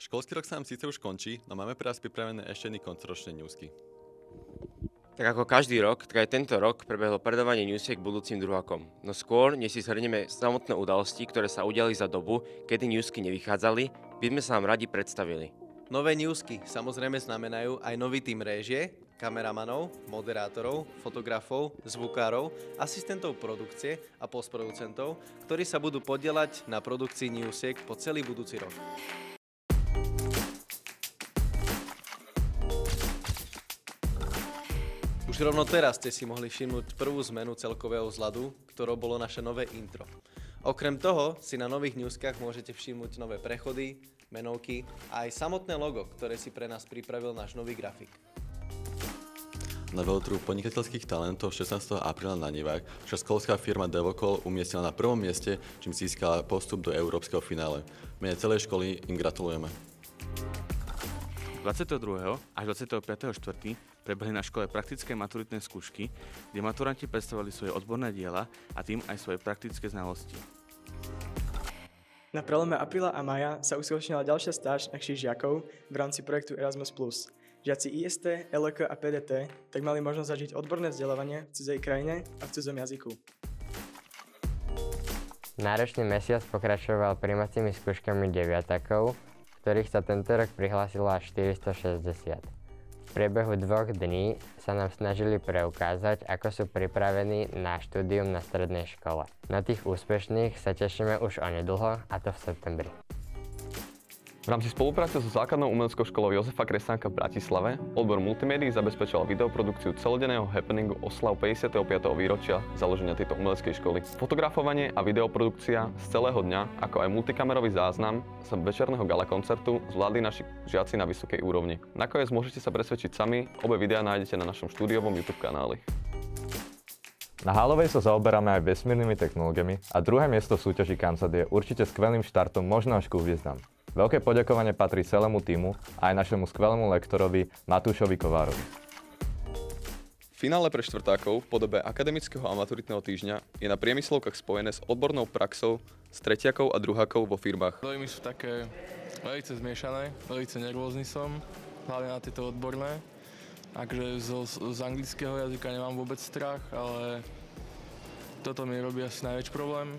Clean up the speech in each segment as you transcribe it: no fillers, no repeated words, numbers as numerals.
Školský rok sa nám síce už končí, no máme pre vás pripravené ešte jedný koncoročné newsky. Tak ako každý rok, tak aj tento rok prebehlo predávanie newsiek budúcim druhákom. No skôr, než si zhrnieme samotné udalosti, ktoré sa udiali za dobu, kedy newsky nevychádzali, by sme sa vám radi predstavili. Nové newsky samozrejme znamenajú aj nový tým réžie, kameramanov, moderátorov, fotografov, zvukárov, asistentov produkcie a postproducentov, ktorí sa budú podieľať na produkcii newsiek po celý budúci rok. Už rovno teraz ste si mohli všimnúť prvú zmenu celkového vzhľadu, ktorou bolo naše nové intro. Okrem toho si na nových newskách môžete všimnúť nové prechody, menovky a aj samotné logo, ktoré si pre nás pripravil náš nový grafik. Na veľtrhu podnikateľských talentov 16. apríla na Nivách však školská firma Devocall umiestnila na prvom mieste, čím získala postup do európskeho finále. V mene celej školy im gratulujeme. 22. až 25.4. prebehli na škole praktické maturitné skúšky, kde maturanti predstavovali svoje odborné diela a tým aj svoje praktické znalosti. Na prelome apríla a mája sa uskutočnila ďalšia stáž našich žiakov v rámci projektu Erasmus+. Žiaci IST, LK a PDT tak mali možnosť zažiť odborné vzdelávanie v cudzej krajine a v cudzom jazyku. Náročný mesiac pokračoval prijímacími skúškami deviatakov, ktorých sa tento rok prihlásilo až 460. V priebehu 2 dní sa nám snažili preukázať, ako sú pripravení na štúdium na strednej škole. Na tých úspešných sa tešíme už onedlho, a to v septembri. V rámci spolupráce so základnou umeleckou školou Jozefa Kresánka v Bratislave odbor multimédií zabezpečoval videoprodukciu celodenného happeningu oslav 55. výročia založenia tejto umeleckej školy. Fotografovanie a videoprodukcia z celého dňa, ako aj multikamerový záznam z večerného gala koncertu zvládli naši žiaci na vysokej úrovni. Nakoniec môžete sa presvedčiť sami, obe videá nájdete na našom štúdiovom YouTube kanáli. Na Hálovej sa zaoberáme aj vesmírnymi technológiami a druhé miesto v súťaži CAMSAT je určite skvelým štartom možno až ku hviezdam. Veľké poďakovanie patrí celému tímu a aj našemu skvelému lektorovi Matúšovi Kovárovi. Finále pre štvrtákov v podobe akademického a maturitného týždňa je na priemyslovkách spojené s odbornou praxou s tretiakov a druhákov vo firmách. Dojmy sú také veľmi zmiešané, veľmi nervózny som, hlavne na tieto odborné. Takže z anglického jazyka nemám vôbec strach, ale toto mi robí asi najväčší problém.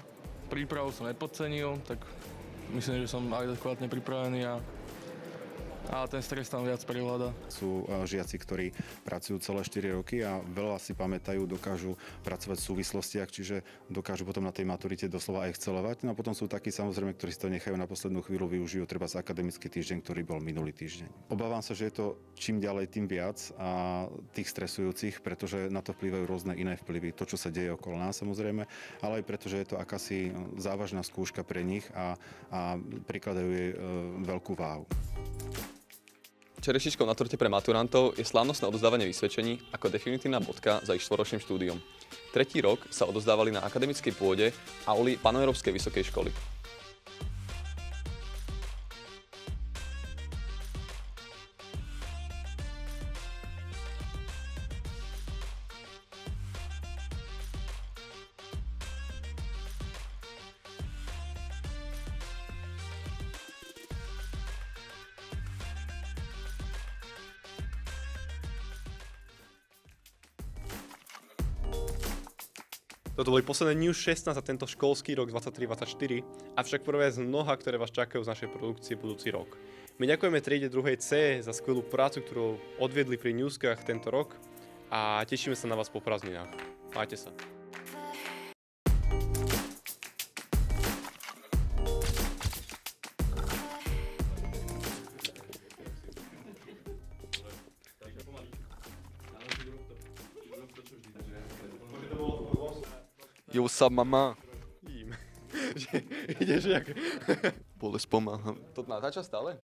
Prípravu som nepodcenil, tak myslím, že som adekvátne pripravený a ten stres tam viac prevláda. Sú žiaci, ktorí pracujú celé 4 roky a veľa si pamätajú, dokážu pracovať v súvislostiach, čiže dokážu potom na tej maturite doslova excelovať. No a potom sú takí samozrejme, ktorí si to nechajú na poslednú chvíľu, využijú treba z akademický týždeň, ktorý bol minulý týždeň. Obávam sa, že je to čím ďalej, tým viac a tých stresujúcich, pretože na to vplývajú rôzne iné vplyvy. To, čo sa deje okolo nás samozrejme, ale aj preto, že je to akási závažná skúška pre nich a prikladajú jej veľkú váhu. Čerešičkou na torte pre maturantov je slávnostné odozdávanie vysvedčení ako definitívna bodka za ich štvoročným štúdiom. Tretí rok sa odozdávali na akademickej pôde auly Panoeurópskej vysokej školy. Toto boli posledné News 16 za tento školský rok 23-24, avšak prvé z mnoha, ktoré vás čakajú z našej produkcie budúci rok. My ďakujeme triede 2. C za skvelú prácu, ktorú odviedli pri newskách tento rok a tešíme sa na vás po prázdninách. Majte sa. Yo, what's up, mama? Ideš jak? Bolesť pomáha. To natáča stále?